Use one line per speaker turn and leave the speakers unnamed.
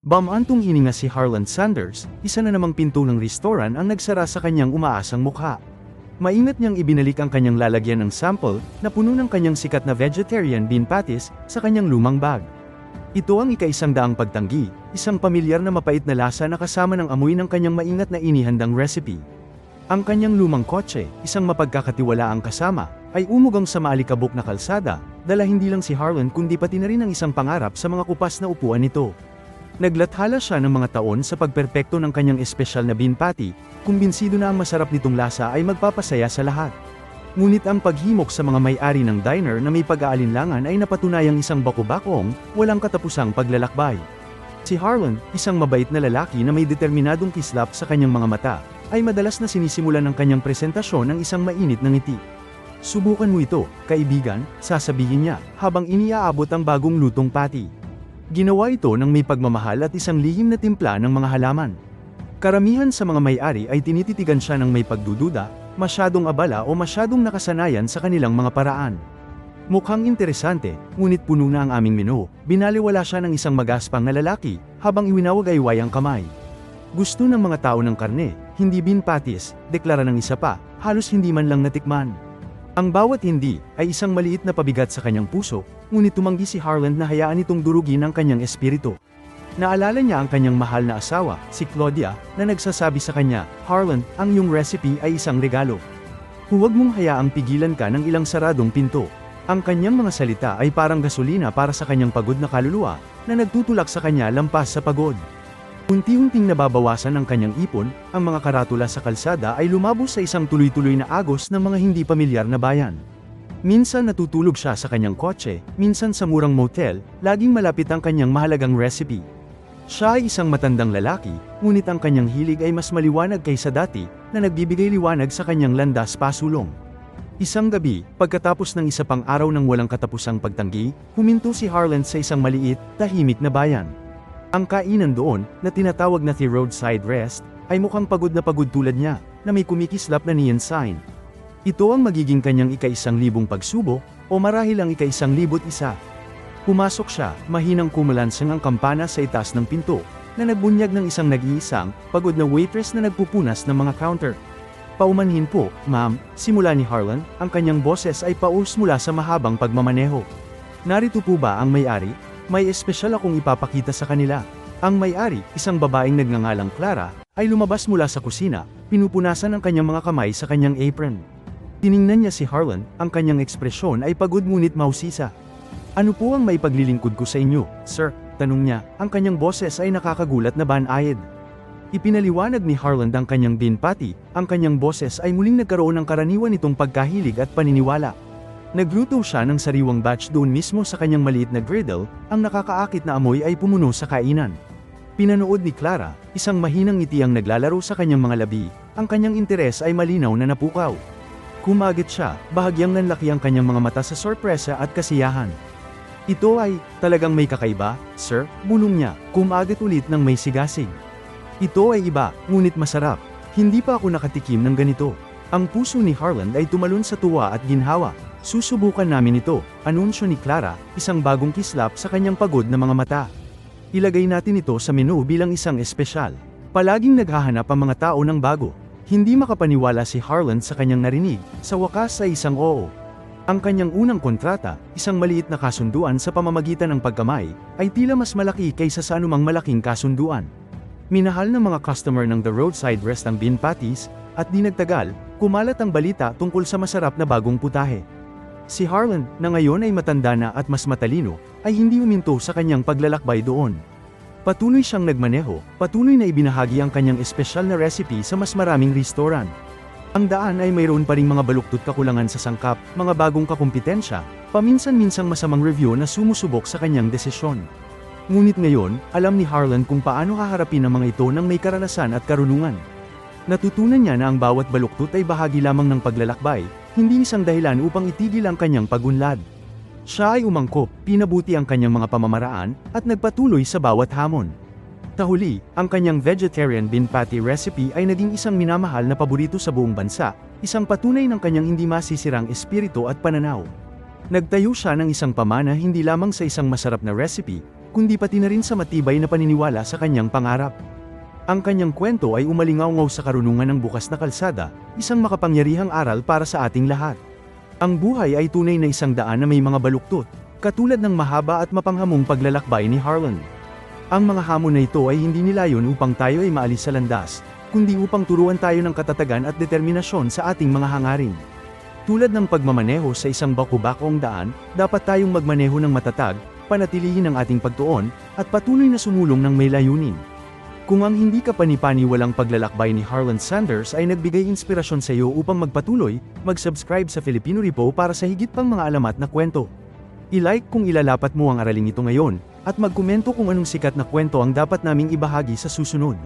Bamantong hininga si Harlan Sanders, isa na namang pinto ng restoran ang nagsara sa kanyang umaasang mukha. Maingat niyang ibinalik ang kanyang lalagyan ng sample, na puno ng kanyang sikat na vegetarian bean patties, sa kanyang lumang bag. Ito ang ika-100 pagtanggi, isang pamilyar na mapait na lasa na kasama ng amoy ng kanyang maingat na inihandang recipe. Ang kanyang lumang kotse, isang mapagkakatiwalaang kasama, ay umugang sa maalikabok na kalsada, dala hindi lang si Harlan kundi pati na rin ang isang pangarap sa mga kupas na upuan nito. Naglathala siya ng mga taon sa pagperpekto ng kanyang espesyal na bean patty, kumbinsido na ang masarap nitong lasa ay magpapasaya sa lahat. Ngunit ang paghimok sa mga may-ari ng diner na may pag-aalinlangan ay napatunayang isang bako-bakong, walang katapusang paglalakbay. Si Harlan, isang mabait na lalaki na may determinadong kislap sa kanyang mga mata, ay madalas na sinisimulan ng kanyang presentasyon ng isang mainit na ngiti. Subukan mo ito, kaibigan, sasabihin niya, habang iniaabot ang bagong lutong patty. Ginawa ito ng may pagmamahal at isang lihim na timpla ng mga halaman. Karamihan sa mga may-ari ay tinititigan siya ng may pagdududa, masyadong abala o masyadong nakasanayan sa kanilang mga paraan. Mukhang interesante, ngunit puno na ang aming menu, binaliwala siya ng isang magaspang na lalaki, habang iwinawagayway ang kamay. Gusto ng mga tao ng karne, hindi bean patties, deklara ng isa pa, halos hindi man lang natikman. Ang bawat hindi, ay isang maliit na pabigat sa kanyang puso, ngunit tumanggi si Harlan na hayaan itong durugin ang kanyang espiritu. Naalala niya ang kanyang mahal na asawa, si Claudia, na nagsasabi sa kanya, "Harlan, ang iyong recipe ay isang regalo. Huwag mong hayaang pigilan ka ng ilang saradong pinto." Ang kanyang mga salita ay parang gasolina para sa kanyang pagod na kaluluwa, na nagtutulak sa kanya lampas sa pagod. Unti-unting nababawasan ang kanyang ipon, ang mga karatula sa kalsada ay lumabos sa isang tuloy-tuloy na agos ng mga hindi pamilyar na bayan. Minsan natutulog siya sa kanyang kotse, minsan sa murang motel, laging malapit ang kanyang mahalagang recipe. Siya ay isang matandang lalaki, ngunit ang kanyang hilig ay mas maliwanag kaysa dati, na nagbibigay liwanag sa kanyang landas pasulong. Isang gabi, pagkatapos ng isa pang araw ng walang katapusang pagtanggi, huminto si Harlan sa isang maliit, tahimik na bayan. Ang kainan doon, na tinatawag na The Roadside Rest, ay mukhang pagod na pagod tulad niya, na may kumikislap na neon sign. Ito ang magiging kanyang ika-1,000 pagsubok, o marahil ang ika-1,001. Pumasok siya, mahinang kumalansang ang kampana sa itaas ng pinto, na nagbunyag ng isang nag-iisang, pagod na waitress na nagpupunas ng mga counter. "Paumanhin po, ma'am," simula ni Harlan, ang kanyang boses ay paus mula sa mahabang pagmamaneho. "Narito po ba ang may-ari? May espesyal akong ipapakita sa kanila." Ang may-ari, isang babaeng nagngangalang Clara, ay lumabas mula sa kusina, pinupunasan ang kanyang mga kamay sa kanyang apron. Tiningnan niya si Harlan, ang kanyang ekspresyon ay pagod ngunit mahusisa. "Ano po ang maipaglilingkod ko sa inyo, sir?" tanong niya, ang kanyang boses ay nakakagulat na banayad. Ipinaliwanag ni Harlan ang kanyang bean patty, ang kanyang boses ay muling nagkaroon ng karaniwan nitong pagkahilig at paniniwala. Nagluto siya ng sariwang batch doon mismo sa kanyang maliit na griddle, ang nakakaakit na amoy ay pumuno sa kainan. Pinanood ni Clara, isang mahinang ngiti ang naglalaro sa kanyang mga labi, ang kanyang interes ay malinaw na napukaw. Kumagit siya, bahagyang nanlaki ang kanyang mga mata sa sorpresa at kasiyahan. "Ito ay, talagang may kakaiba, sir," bulong niya, kumagit ulit ng may sigasig. "Ito ay iba, ngunit masarap. Hindi pa ako nakatikim ng ganito." Ang puso ni Harlan ay tumalon sa tuwa at ginhawa. "Susubukan namin ito," anunsyo ni Clara, isang bagong kislap sa kanyang pagod na mga mata. "Ilagay natin ito sa menu bilang isang espesyal." Palaging naghahanap ang mga tao ng bago. Hindi makapaniwala si Harlan sa kanyang narinig, sa wakas ay isang oo. Ang kanyang unang kontrata, isang maliit na kasunduan sa pamamagitan ng pagkamay, ay tila mas malaki kaysa sa anumang malaking kasunduan. Minahal ng mga customer ng The Roadside Rest ang bean patties, at di nagtagal, kumalat ang balita tungkol sa masarap na bagong putahe. Si Harlan, na ngayon ay matanda na at mas matalino, ay hindi huminto sa kanyang paglalakbay doon. Patuloy siyang nagmaneho, patuloy na ibinahagi ang kanyang espesyal na recipe sa mas maraming restoran. Ang daan ay mayroon pa ring mga baluktot kakulangan sa sangkap, mga bagong kakumpetensya, paminsan-minsang masamang review na sumusubok sa kanyang desisyon. Ngunit ngayon, alam ni Harlan kung paano haharapin ang mga ito ng may karanasan at karunungan. Natutunan niya na ang bawat baluktot ay bahagi lamang ng paglalakbay, hindi isang dahilan upang itigil ang kanyang pagunlad. Siya ay umangkop, pinabuti ang kanyang mga pamamaraan, at nagpatuloy sa bawat hamon. Tahuli, ang kanyang vegetarian bean patty recipe ay naging isang minamahal na paborito sa buong bansa, isang patunay ng kanyang hindi masisirang espiritu at pananaw. Nagtayo siya ng isang pamana hindi lamang sa isang masarap na recipe, kundi pati na rin sa matibay na paniniwala sa kanyang pangarap. Ang kanyang kwento ay umalingaw-ngaw sa karunungan ng bukas na kalsada, isang makapangyarihang aral para sa ating lahat. Ang buhay ay tunay na isang daan na may mga baluktot, katulad ng mahaba at mapanghamong paglalakbay ni Harlan. Ang mga hamon na ito ay hindi nilayon upang tayo ay maalis sa landas, kundi upang turuan tayo ng katatagan at determinasyon sa ating mga hangarin. Tulad ng pagmamaneho sa isang baku-bakong daan, dapat tayong magmaneho ng matatag, panatilihin ang ating pagtuon, at patuloy na sumulong ng may layunin. Kung ang hindi ka panipaniwalang paglalakbay ni Harlan Sanders ay nagbigay inspirasyon sa iyo upang magpatuloy, mag-subscribe sa Filipino Repo para sa higit pang mga alamat na kwento. I-like kung ilalapat mo ang araling ito ngayon, at magkomento kung anong sikat na kwento ang dapat naming ibahagi sa susunod.